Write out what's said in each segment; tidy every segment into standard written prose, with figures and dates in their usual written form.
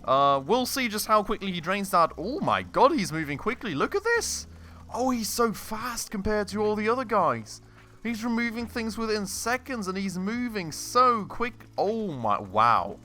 We'll see just how quickly he drains that. Oh my god, he's moving quickly. Look at this. Oh, he's so fast compared to all the other guys. He's removing things within seconds and he's moving so quick. Oh my, wow.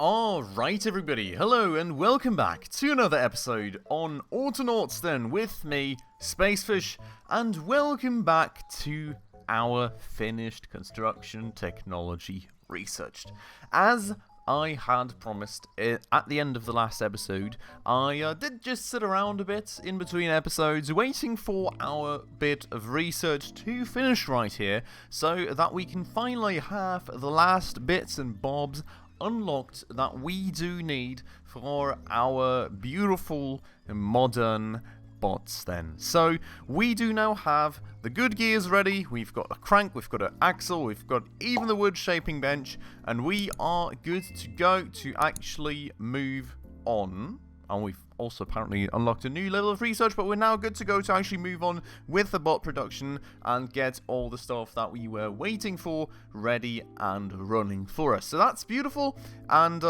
Alright everybody, hello and welcome back to another episode on Autonauts then with me, Spacefish, and welcome back to our finished construction technology researched. As I had promised at the end of the last episode, I did just sit around a bit in between episodes waiting for our bit of research to finish right here so that we can finally have the last bits and bobs unlocked that we do need for our beautiful modern bots then. So we do now have the good gears ready, we've got a crank, we've got an axle, we've got even the wood shaping bench, and we are good to go to actually move on. And we've also apparently unlocked a new level of research, but we're now good to go to actually move on with the bot production and get all the stuff that we were waiting for ready and running for us. So that's beautiful, and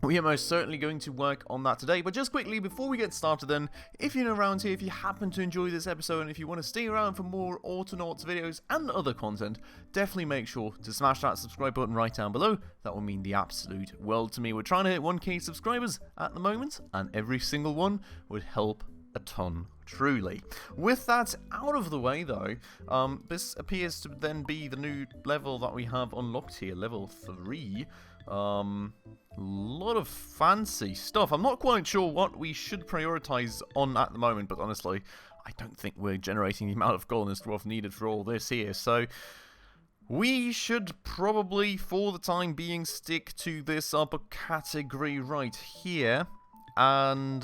we are most certainly going to work on that today. But just quickly, before we get started then, if you're around here, if you happen to enjoy this episode, and if you want to stay around for more Autonauts videos and other content, definitely make sure to smash that subscribe button right down below. That will mean the absolute world to me. We're trying to hit 1k subscribers at the moment, and every single one would help a ton, truly. With that out of the way though, this appears to then be the new level that we have unlocked here, level 3. Lot of fancy stuff. I'm not quite sure what we should prioritize on at the moment, but honestly, I don't think we're generating the amount of gold and stuff needed for all this here, so we should probably, for the time being, stick to this upper category right here, and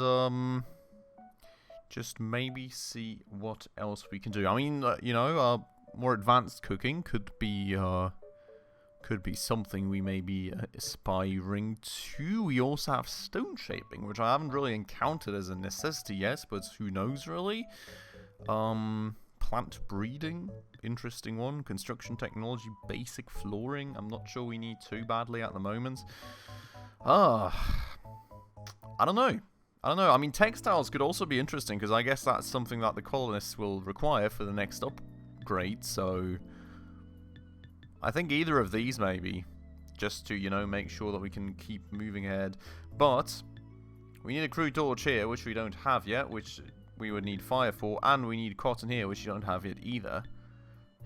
just maybe see what else we can do. I mean, more advanced cooking could be something we may be aspiring to. We also have stone shaping, which I haven't really encountered as a necessity yet, but who knows really. Plant breeding, interesting one. Construction technology, basic flooring. I'm not sure we need too badly at the moment. I don't know. I mean, textiles could also be interesting, because I guess that's something that the colonists will require for the next upgrade, so I think either of these maybe, just to, make sure that we can keep moving ahead. But we need a crude torch here, which we don't have yet, which we would need fire for, and we need cotton here, which you don't have yet either.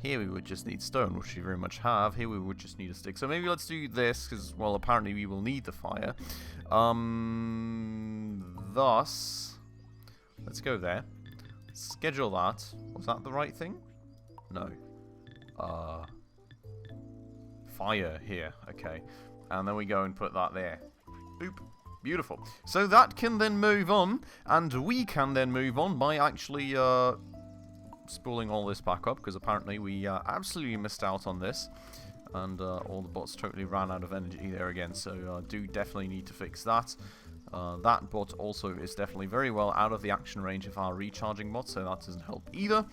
Here we would just need stone, which we very much have. Here we would just need a stick. So maybe let's do this, because, well, apparently we will need the fire. Thus, let's go there. Schedule that. Was that the right thing? No. Fire here. Okay. And then we go and put that there. Boop. Beautiful. So that can then move on, and we can then move on by actually spooling all this back up, because apparently we absolutely missed out on this, and all the bots totally ran out of energy there again, so do definitely need to fix that. That bot also is definitely very well out of the action range of our recharging bot, so that doesn't help either.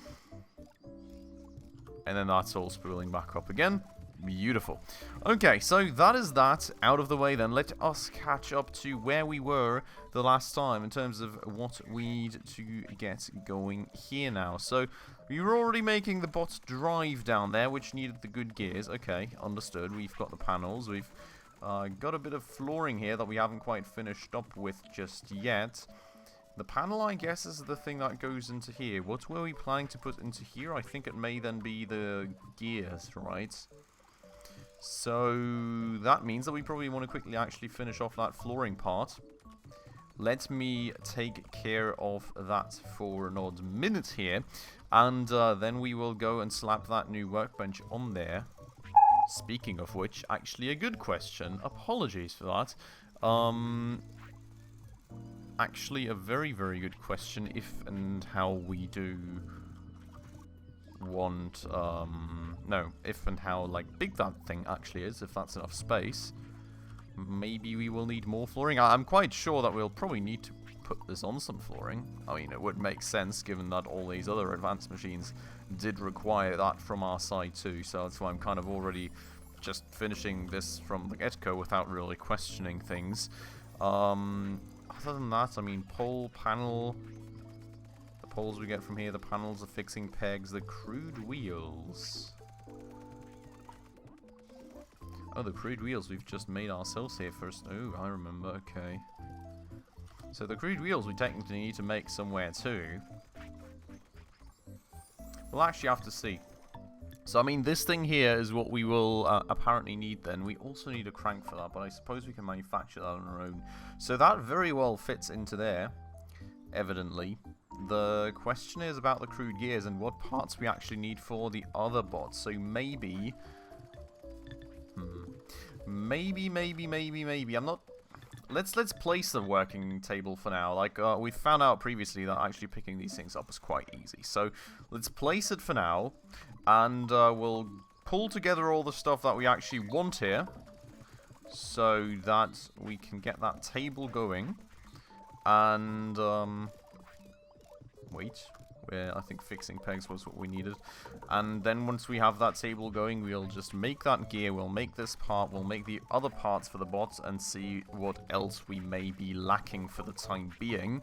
And then that's all spooling back up again. Beautiful. Okay, so that is that out of the way then. Let us catch up to where we were the last time in terms of what we need to get going here now. So we were already making the bot drive down there, which needed the good gears. Okay, understood. We've got the panels. We've got a bit of flooring here that we haven't quite finished up with just yet. The panel, I guess, is the thing that goes into here. What were we planning to put into here? I think it may then be the gears, right? So that means that we probably want to quickly actually finish off that flooring part. Let me take care of that for an odd minute here, and then we will go and slap that new workbench on there. Speaking of which, actually a good question. Apologies for that. Actually a very, very good question if and how we do want, if and how, like, big that thing actually is, if that's enough space. Maybe we will need more flooring. I'm quite sure that we'll probably need to put this on some flooring. I mean, it would make sense given that all these other advanced machines did require that from our side too. So that's why I'm kind of already just finishing this from the get-go without really questioning things. Other than that, I mean, pole, panel, the poles we get from here, the panels, the fixing pegs, the crude wheels. Oh, the crude wheels we've just made ourselves here first. Oh, I remember, okay. So the crude wheels we technically need to make somewhere too. We'll actually have to see. So, I mean, this thing here is what we will apparently need then. We also need a crank for that, but I suppose we can manufacture that on our own. So that very well fits into there, evidently. The question is about the crude gears and what parts we actually need for the other bots. So maybe... Maybe. I'm not... Let's place the working table for now. Like, we found out previously that actually picking these things up is quite easy. So, let's place it for now. And we'll pull together all the stuff that we actually want here. So that we can get that table going. And, wait. I think fixing pegs was what we needed. And then once we have that table going, we'll just make that gear, we'll make this part, we'll make the other parts for the bots, and see what else we may be lacking for the time being.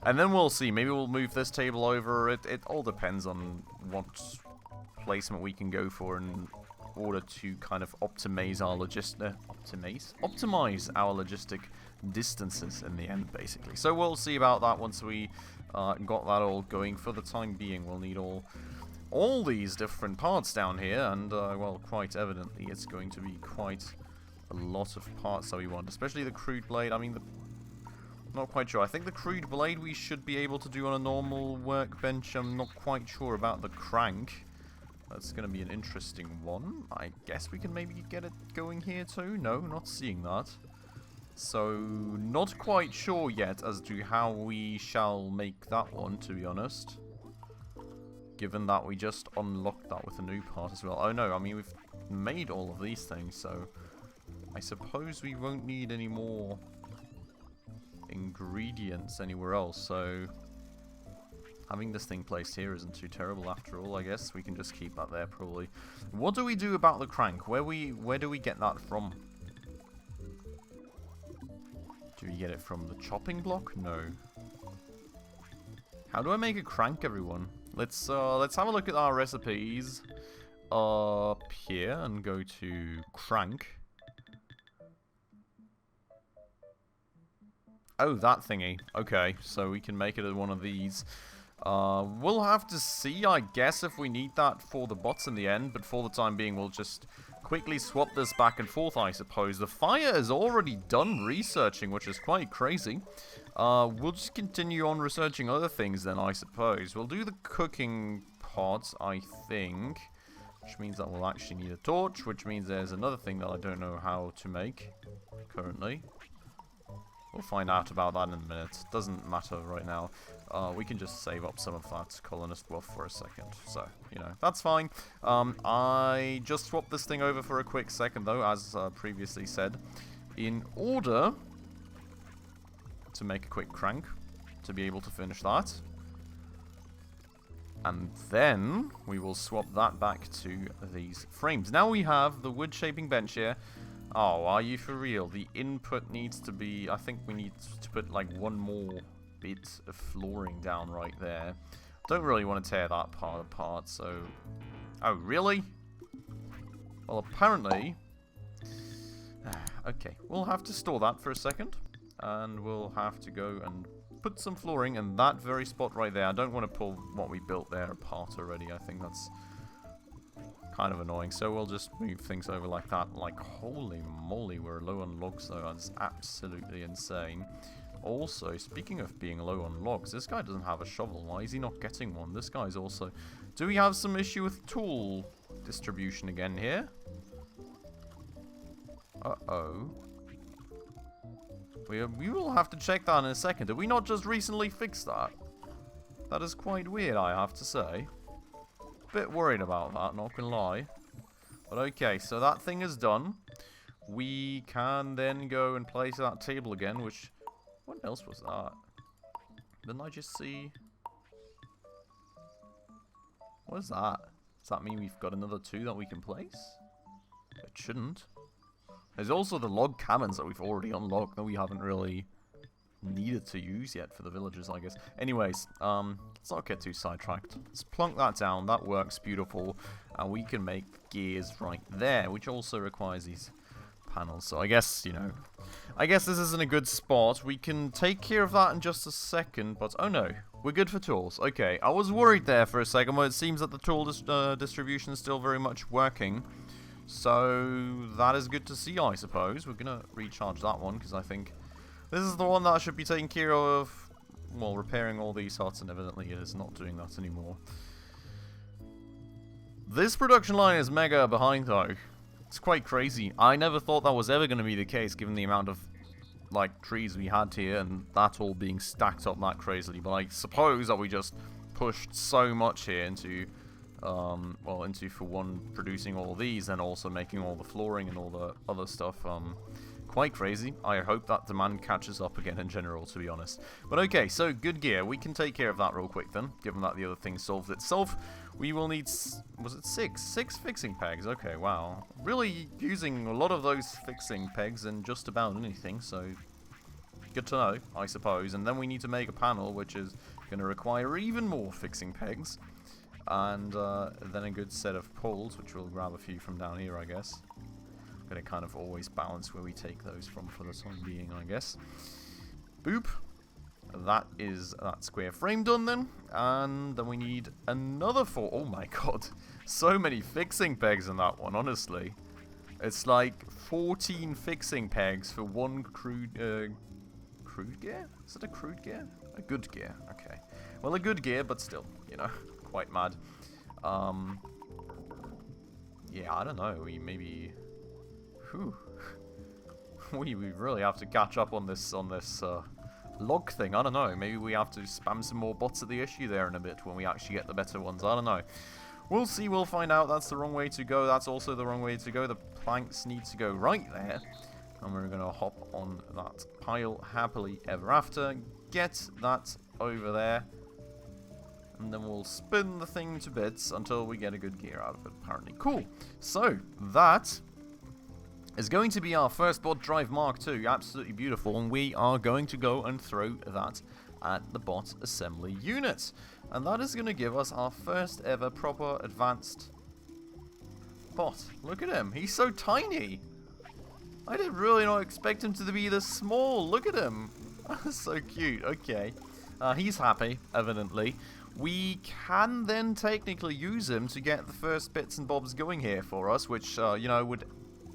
And then we'll see, maybe we'll move this table over. It all depends on what placement we can go for in order to kind of optimize our optimize our logistic distances in the end, basically. So we'll see about that once we got that all going. For the time being, we'll need all these different parts down here, and well, quite evidently it's going to be quite a lot of parts that we want, especially the crude blade. I mean, not quite sure. I think the crude blade we should be able to do on a normal workbench. I'm not quite sure about the crank. That's going to be an interesting one. I guess we can maybe get it going here too. No, not seeing that. So, not quite sure yet as to how we shall make that one, to be honest. Given that we just unlocked that with a new part as well. Oh no, I mean, we've made all of these things, so I suppose we won't need any more ingredients anywhere else, so having this thing placed here isn't too terrible after all, I guess. We can just keep that there, probably. What do we do about the crank? Where do we get that from? Do we get it from the chopping block? No. How do I make a crank, everyone? Let's have a look at our recipes up here and go to crank. Oh, that thingy. Okay, so we can make it as one of these. We'll have to see, I guess, if we need that for the bots in the end, but for the time being, we'll just quickly swap this back and forth, I suppose. The fire is already done researching, which is quite crazy. We'll just continue on researching other things then, I suppose. We'll do the cooking pots, I think, which means that we'll actually need a torch, which means there's another thing that I don't know how to make currently. We'll find out about that in a minute. Doesn't matter right now. We can just save up some of that colonist wealth for a second. So, you know, that's fine. I just swapped this thing over for a quick second, though, as previously said, in order to make a quick crank to be able to finish that. And then we will swap that back to these frames. Now we have the wood shaping bench here. Oh, are you for real? The input needs to be... I think we need to put, like, one more bit of flooring down right there. Don't really want to tear that part apart, so... Oh, really? Well, apparently... Okay, we'll have to store that for a second. And we'll have to go and put some flooring in that very spot right there. I don't want to pull what we built there apart already. I think that's kind of annoying, so we'll just move things over like that. Like, holy moly, we're low on logs though. That's absolutely insane. Also, speaking of being low on logs, this guy doesn't have a shovel. Why is he not getting one? This guy's also... Do we have some issue with tool distribution again here? Uh-oh. We will have to check that in a second. Did we not just recently fix that? That is quite weird, I have to say. Bit worried about that, not gonna lie. But okay, so that thing is done. We can then go and place that table again, which... What else was that? Didn't I just see... What is that? Does that mean we've got another 2 that we can place? It shouldn't. There's also the log cabins that we've already unlocked that we haven't really needed to use yet for the villagers, I guess. Anyways, let's not get too sidetracked. Let's plunk that down. That works beautiful. And we can make gears right there, which also requires these panels. So I guess, you know, I guess this isn't a good spot. We can take care of that in just a second, but oh no, we're good for tools. Okay, I was worried there for a second, but it seems that the tool distribution is still very much working. So that is good to see, I suppose. We're gonna recharge that one because I think this is the one that I should be taking care of, well, repairing all these huts, and evidently it is not doing that anymore. This production line is mega behind though. It's quite crazy. I never thought that was ever going to be the case, given the amount of, like, trees we had here, and that all being stacked up that crazily. But I suppose that we just pushed so much here into, well, into, for one, producing all these, and also making all the flooring and all the other stuff, quite crazy. I hope that demand catches up again in general, to be honest. But okay, so good gear. We can take care of that real quick then, given that the other thing solved itself. We will need, was it 6? 6 fixing pegs. Okay, wow. Really using a lot of those fixing pegs in just about anything, so good to know, I suppose. And then we need to make a panel, which is going to require even more fixing pegs. And then a good set of poles, which we'll grab a few from down here, I guess. Gonna kind of always balance where we take those from for the time being, I guess. Boop. That is that square frame done then. And then we need another 4. Oh my god. So many fixing pegs in that one, honestly. It's like 14 fixing pegs for one crude gear? Is it a crude gear? A good gear. Okay. Well, a good gear, but still, you know, quite mad. Yeah, I don't know. We maybe... Whew. we really have to catch up on this log thing. I don't know. Maybe we have to spam some more bots at the issue there in a bit when we actually get the better ones. I don't know. We'll see. We'll find out. That's the wrong way to go. That's also the wrong way to go. The planks need to go right there. And we're going to hop on that pile happily ever after. Get that over there. And then we'll spin the thing to bits until we get a good gear out of it, apparently. Cool. So, that is going to be our first bot drive Mark II. Absolutely beautiful. And we are going to go and throw that at the bot assembly unit. And that is going to give us our first ever proper advanced bot. Look at him. He's so tiny. I did really not expect him to be this small. Look at him. That's so cute. Okay. He's happy, evidently. We can then technically use him to get the first bits and bobs going here for us, which, you know, would...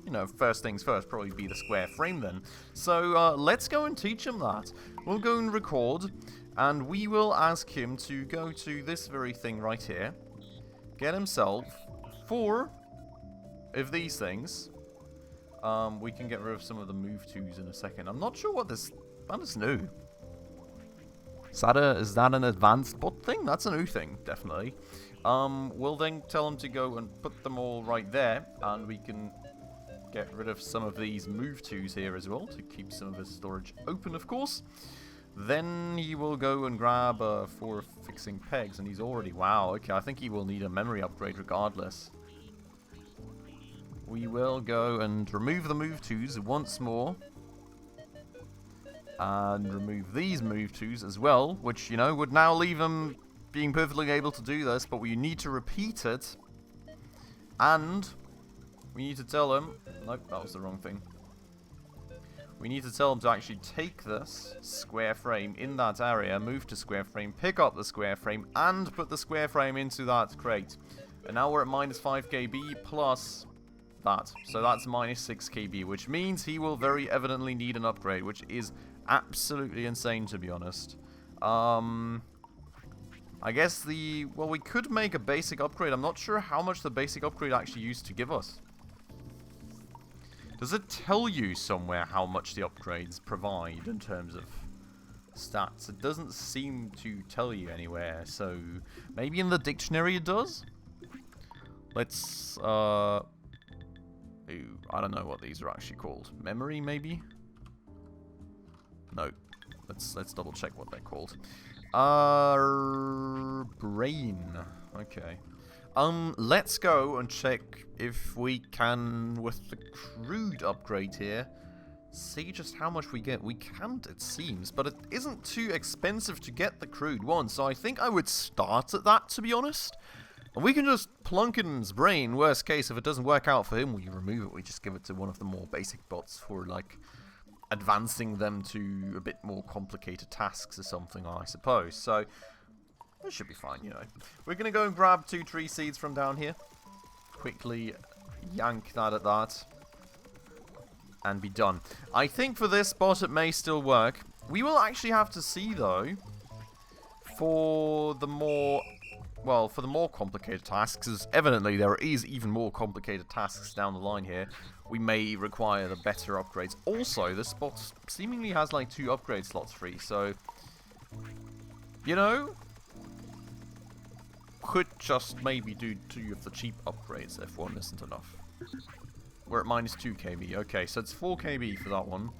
You know, first things first, probably be the square frame then. So, let's go and teach him that. We'll go and record, and we will ask him to go to this very thing right here. Get himself 4 of these things. We can get rid of some of the move tos in a second. I'm not sure what this... That is new. Is that an advanced bot thing? That's a new thing, definitely. We'll then tell him to go and put them all right there, and we can... get rid of some of these move tos here as well to keep some of his storage open, of course. Then he will go and grab 4 fixing pegs, and he's already... Wow, okay, I think he will need a memory upgrade regardless. We will go and remove the move tos once more. And remove these move tos as well, which, you know, would now leave him being perfectly able to do this, but we need to repeat it. And... we need to tell him... Nope, that was the wrong thing. We need to tell him to actually take this square frame in that area, move to square frame, pick up the square frame, and put the square frame into that crate. And now we're at minus 5 KB plus that. So that's minus 6 KB, which means he will very evidently need an upgrade, which is absolutely insane, to be honest. I guess the... well, we could make a basic upgrade. I'm not sure how much the basic upgrade actually used to give us. Does it tell you somewhere how much the upgrades provide in terms of stats? It doesn't seem to tell you anywhere, so maybe in the dictionary it does? Let's, ooh, I don't know what these are actually called. Memory, maybe? No. Let's double check what they're called. Brain. Okay. Let's go and check if we can, with the crude upgrade here, see just how much we get. We can't, it seems, but it isn't too expensive to get the crude one, so I think I would start at that, to be honest. And we can just plunk it in his brain. Worst case, if it doesn't work out for him, we remove it. We just give it to one of the more basic bots for, like, advancing them to a bit more complicated tasks or something, I suppose. So, that should be fine, you know. We're going to go and grab 2 tree seeds from down here. Quickly yank that at that. And be done. I think for this bot it may still work. We will actually have to see, though, for the more... well, for the more complicated tasks, as evidently there is even more complicated tasks down the line here, we may require the better upgrades. Also, this bot seemingly has like 2 upgrade slots free, so, you know, could just maybe do 2 of the cheap upgrades if 1 isn't enough. We're at minus 2 KB. Okay, so it's 4 KB for that one.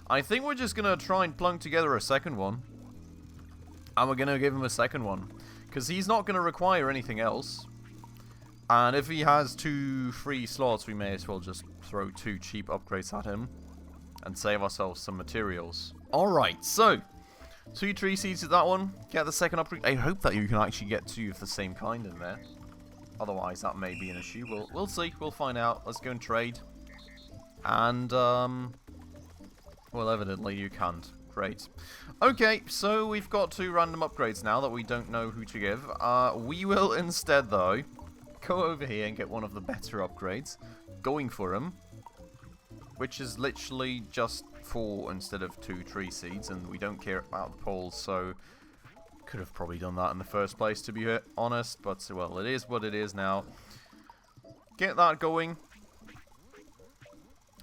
I think we're just going to try and plunk together a second one. And we're going to give him a second one. Because he's not going to require anything else. And if he has 2 free slots, we may as well just throw 2 cheap upgrades at him. And save ourselves some materials. Alright, so 2 tree seeds at that one. Get the second upgrade. I hope that you can actually get 2 of the same kind in there. Otherwise, that may be an issue. We'll see. We'll find out. Let's go and trade. And, well, evidently you can't. Great. Okay, so we've got 2 random upgrades now that we don't know who to give. We will instead, though, go over here and get one of the better upgrades. Going for him. Which is literally just 4 instead of 2 tree seeds. And we don't care about the poles, so... could have probably done that in the first place, to be honest, but, well, it is what it is now. Get that going.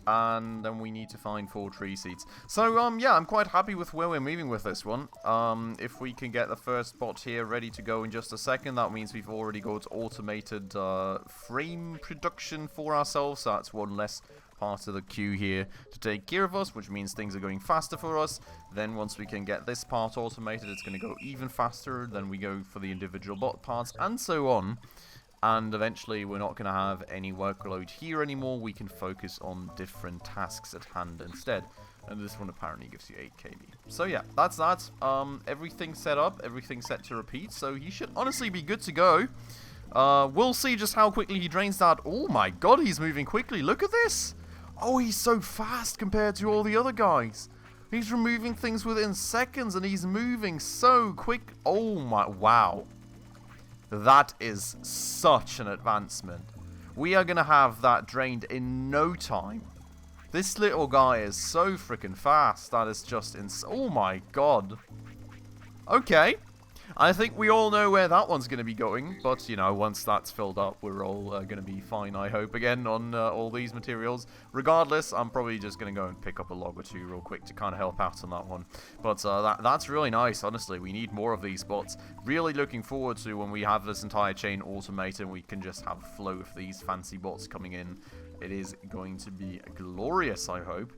And then we need to find 4 tree seeds. So, yeah, I'm quite happy with where we're moving with this one. If we can get the first bot here ready to go in just a second, that means we've already got automated frame production for ourselves. So that's 1 less part of the queue here to take care of us, which means things are going faster for us. Then once we can get this part automated, it's going to go even faster. Then we go for the individual bot parts and so on. And eventually we're not going to have any workload here anymore. We can focus on different tasks at hand instead. And this one apparently gives you 8 KB. So yeah, that's that. Everything's set up, everything's set to repeat. So he should honestly be good to go. We'll see just how quickly he drains that. Oh my god, he's moving quickly. Look at this. Oh, he's so fast compared to all the other guys. He's removing things within seconds and he's moving so quick. Oh my, wow. That is such an advancement. We are going to have that drained in no time. This little guy is so freaking fast. That is just oh my god. Okay. I think we all know where that one's going to be going, but, you know, once that's filled up, we're all going to be fine, I hope, again, on all these materials. Regardless, I'm probably just going to go and pick up a log or 2 real quick to kind of help out on that one. But that's really nice, honestly. We need more of these bots. Really looking forward to when we have this entire chain automated and we can just have a flow of these fancy bots coming in. It is going to be glorious, I hope.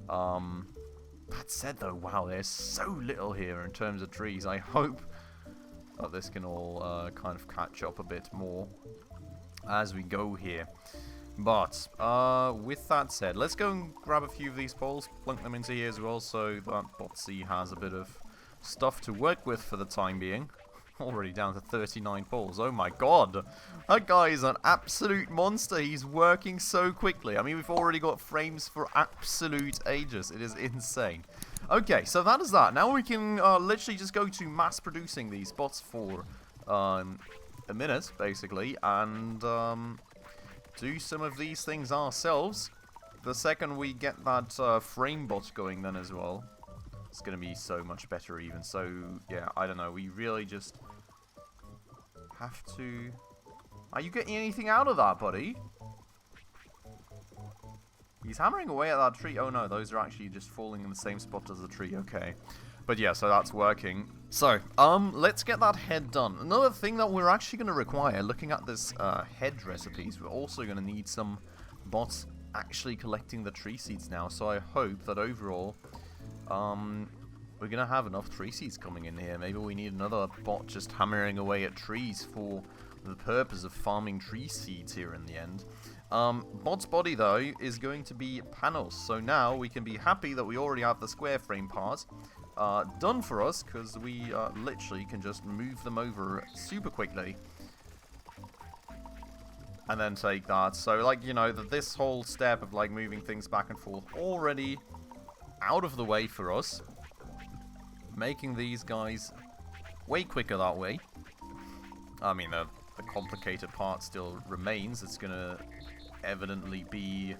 That said, though, wow, there's so little here in terms of trees. I hope that this can all kind of catch up a bit more as we go here. But with that said, let's go and grab a few of these poles, plunk them into here as well, so that Botsy has a bit of stuff to work with for the time being. Already down to 39 poles. Oh my god, that guy is an absolute monster. He's working so quickly. I mean, we've already got frames for absolute ages. It is insane. Okay, so that is that. Now we can literally just go to mass producing these bots for a minute, basically, and do some of these things ourselves. The second we get that frame bot going then as well, it's going to be so much better even. So, yeah, I don't know. We really just have to... Are you getting anything out of that, buddy? He's hammering away at that tree. Oh no, those are actually just falling in the same spot as the tree. Okay. But yeah, so that's working. So, let's get that head done. Another thing that we're actually going to require, looking at this head recipes, we're also going to need some bots actually collecting the tree seeds now. So I hope that overall, we're going to have enough tree seeds coming in here. Maybe we need another bot just hammering away at trees for the purpose of farming tree seeds here in the end. Bot's body, though, is going to be panels. So now we can be happy that we already have the square frame part done for us, because we literally can just move them over super quickly. And then take that. So, like, you know, this whole step of, like, moving things back and forth already out of the way for us. Making these guys way quicker that way. I mean, the complicated part still remains. It's going to evidently be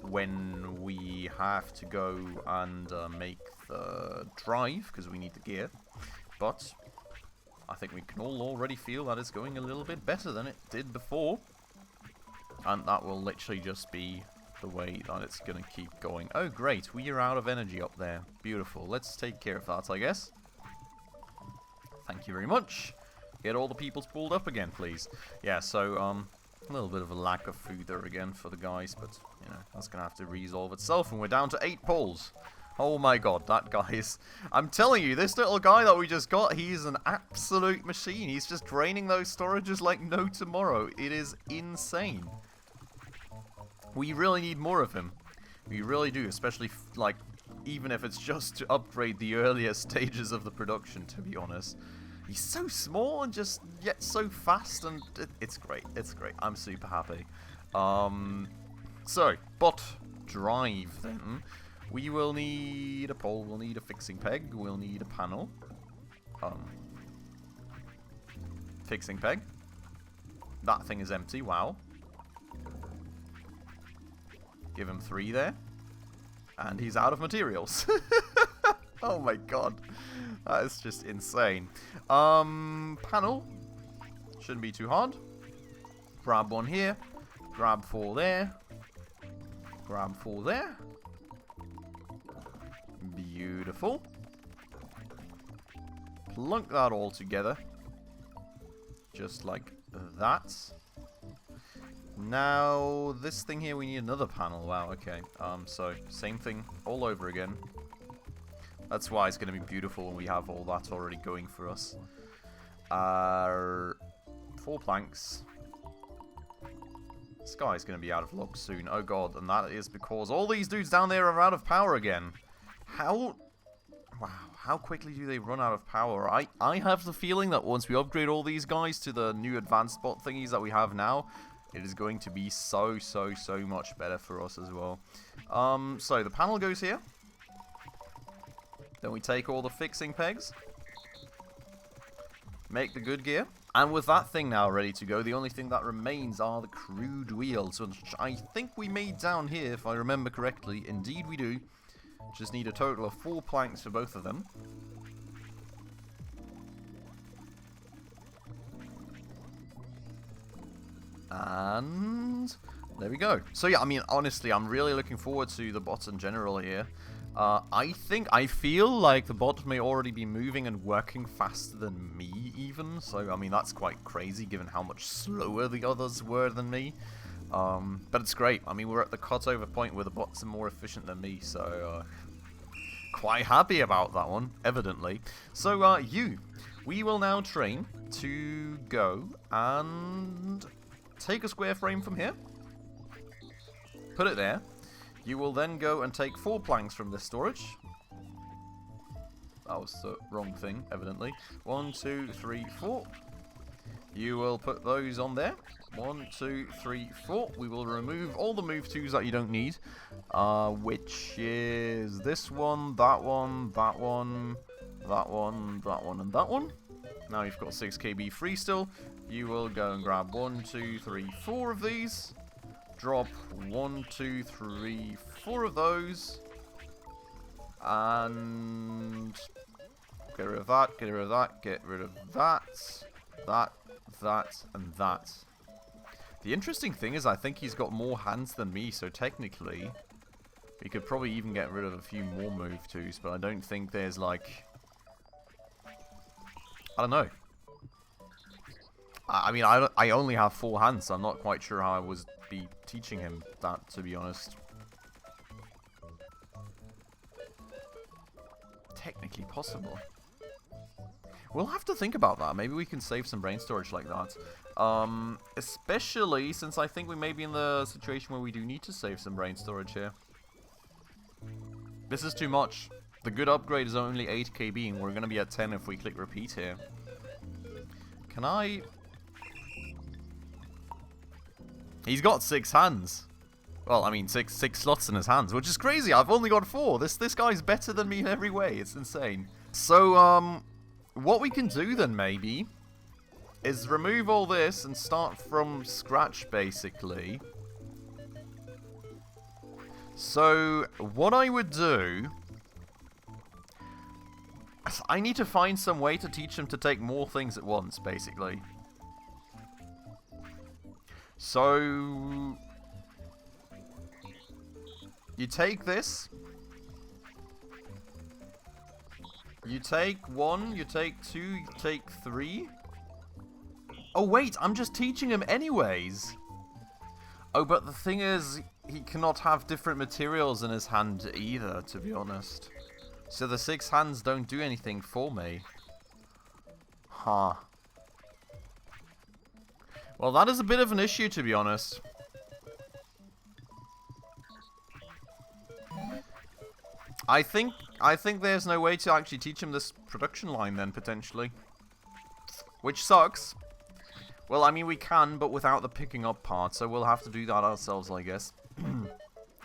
when we have to go and make the drive, because we need the gear. But I think we can all already feel that it's going a little bit better than it did before. And that will literally just be the way that it's going to keep going. Oh, great. We are out of energy up there. Beautiful. Let's take care of that, I guess. Thank you very much. Get all the peoples pulled up again, please. Yeah, so, a little bit of a lack of food there again for the guys, but, you know, that's going to have to resolve itself, and we're down to 8 poles. Oh my god, that guy is... I'm telling you, this little guy that we just got, he's an absolute machine. He's just draining those storages like no tomorrow. It is insane. We really need more of him. We really do, especially, like, even if it's just to upgrade the earlier stages of the production, to be honest. He's so small and just yet so fast, and it's great. It's great. I'm super happy. So, bot drive, then. We will need a pole, we'll need a fixing peg, we'll need a panel. Fixing peg. That thing is empty, wow. Give him 3 there. And he's out of materials. Oh my god. That is just insane. Panel. Shouldn't be too hard. Grab 1 here. Grab 4 there. Grab 4 there. Beautiful. Plunk that all together. Just like that. Now, this thing here, we need another panel. Wow, okay. So, same thing all over again. That's why it's going to be beautiful when we have all that already going for us. 4 planks. This guy's going to be out of luck soon. Oh god, and that is because all these dudes down there are out of power again. How... Wow, how quickly do they run out of power? I have the feeling that once we upgrade all these guys to the new advanced bot thingies that we have now, it is going to be so much better for us as well. So the panel goes here. Then we take all the fixing pegs. Make the good gear. And with that thing now ready to go, the only thing that remains are the crude wheels, which I think we made down here, if I remember correctly. Indeed we do. Just need a total of 4 planks for both of them. And there we go. So yeah, I mean, honestly, I'm really looking forward to the bot in general here. I feel like the bot may already be moving and working faster than me even. So, I mean, that's quite crazy given how much slower the others were than me. But it's great. I mean, we're at the cutover point where the bots are more efficient than me. So, quite happy about that one, evidently. So, we will now train to go and take a square frame from here. Put it there. You will then go and take 4 planks from this storage. That was the wrong thing, evidently. 1, 2, 3, 4. You will put those on there. 1, 2, 3, 4. We will remove all the move twos that you don't need. Which is this one, that one, that one, that one, that one, and that one. Now you've got 6 KB free still. You will go and grab 1, 2, 3, 4 of these. Drop 1, 2, 3, 4 of those. And get rid of that, get rid of that, get rid of that, that, and that. The interesting thing is I think he's got more hands than me, so technically we could probably even get rid of a few more move twos, but I don't think there's like... I don't know. I mean, I only have 4 hands, so I'm not quite sure how I was be teaching him that, to be honest. technically possible. We'll have to think about that. Maybe we can save some brain storage like that. Especially since I think we may be in the situation where we do need to save some brain storage here. This is too much. The good upgrade is only 8 KB, and we're going to be at 10 if we click repeat here. Can I... He's got 6 hands. Well, I mean, six slots in his hands, which is crazy. I've only got 4. This guy's better than me in every way. It's insane. So, what we can do then, maybe, is remove all this and start from scratch, basically. So, what I would do... I need to find some way to teach him to take more things at once, basically. So... You take this. You take 1, you take 2, you take 3. Oh wait, I'm just teaching him anyways. Oh, but the thing is, he cannot have different materials in his hand either, to be honest. So the 6 hands don't do anything for me. Huh. Well, that is a bit of an issue, to be honest. I think there's no way to actually teach him this production line then, potentially. Which sucks. Well, I mean, we can, but without the picking up part, so we'll have to do that ourselves, I guess.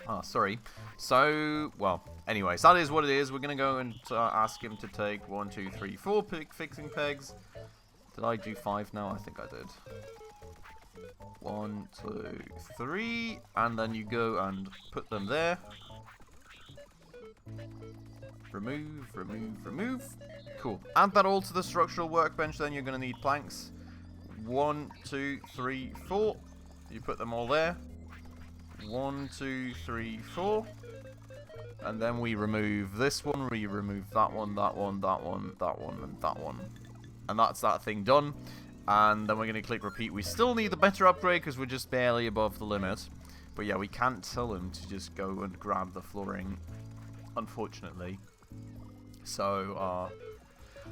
Oh, sorry. So, well, anyways, that is what it is. We're going to go and ask him to take 1, 2, 3, 4 fixing pegs. Did I do 5 now? I think I did. 1, 2, 3, and then you go and put them there. Remove, remove, remove. Cool. Add that all to the structural workbench, then you're going to need planks. 1, 2, 3, 4. You put them all there. 1, 2, 3, 4. And then we remove this one, we remove that one, that one, that one, that one, and that one. And that's that thing done. And then we're going to click repeat. We still need the better upgrade because we're just barely above the limit. But yeah, we can't tell him to just go and grab the flooring, unfortunately. So,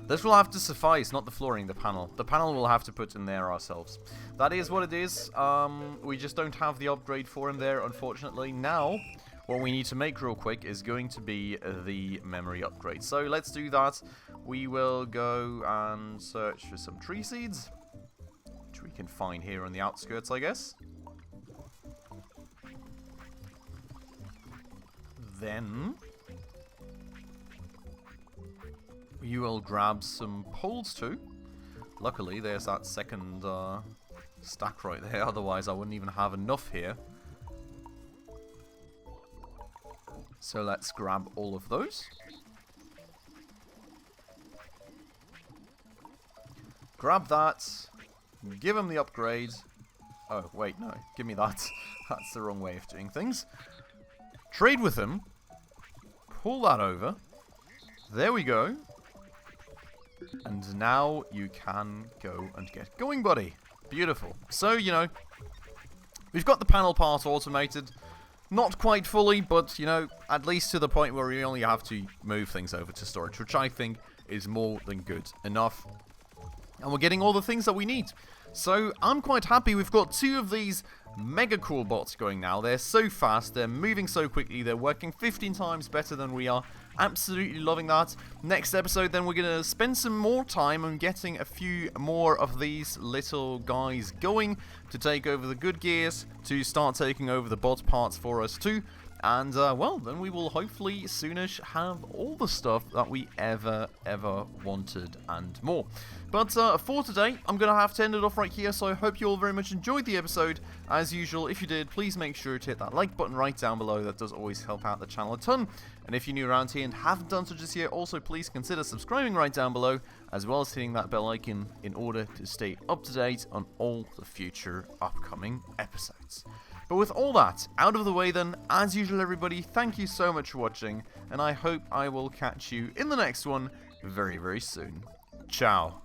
this will have to suffice, not the flooring, the panel. The panel we'll have to put in there ourselves. That is what it is. We just don't have the upgrade for him there, unfortunately. Now, what we need to make real quick is going to be the memory upgrade. So, let's do that. We will go and search for some tree seeds, which we can find here on the outskirts, I guess. Then... you will grab some poles too. Luckily, there's that second stack right there. Otherwise, I wouldn't even have enough here. So let's grab all of those. Grab that. Give him the upgrade. Oh, wait, no. Give me that. That's the wrong way of doing things. Trade with him. Pull that over. There we go. And now you can go and get going, buddy. Beautiful. So, you know, we've got the panel part automated. Not quite fully, but, you know, at least to the point where we only have to move things over to storage, which I think is more than good enough. And we're getting all the things that we need. So, I'm quite happy we've got 2 of these mega cool bots going now. They're so fast, they're moving so quickly, they're working 15 times better than we are. Absolutely loving that. Next episode, then, we're going to spend some more time on getting a few more of these little guys going to take over the good gears, to start taking over the bot parts for us too. And, well, then we will hopefully soonish have all the stuff that we ever wanted and more. But for today, I'm going to have to end it off right here, so I hope you all very much enjoyed the episode. As usual, if you did, please make sure to hit that like button right down below. That does always help out the channel a ton. And if you're new around here and haven't done so just yet, also please consider subscribing right down below, as well as hitting that bell icon in order to stay up to date on all the future upcoming episodes. But with all that out of the way then, as usual everybody, thank you so much for watching, and I hope I will catch you in the next one very soon. Ciao.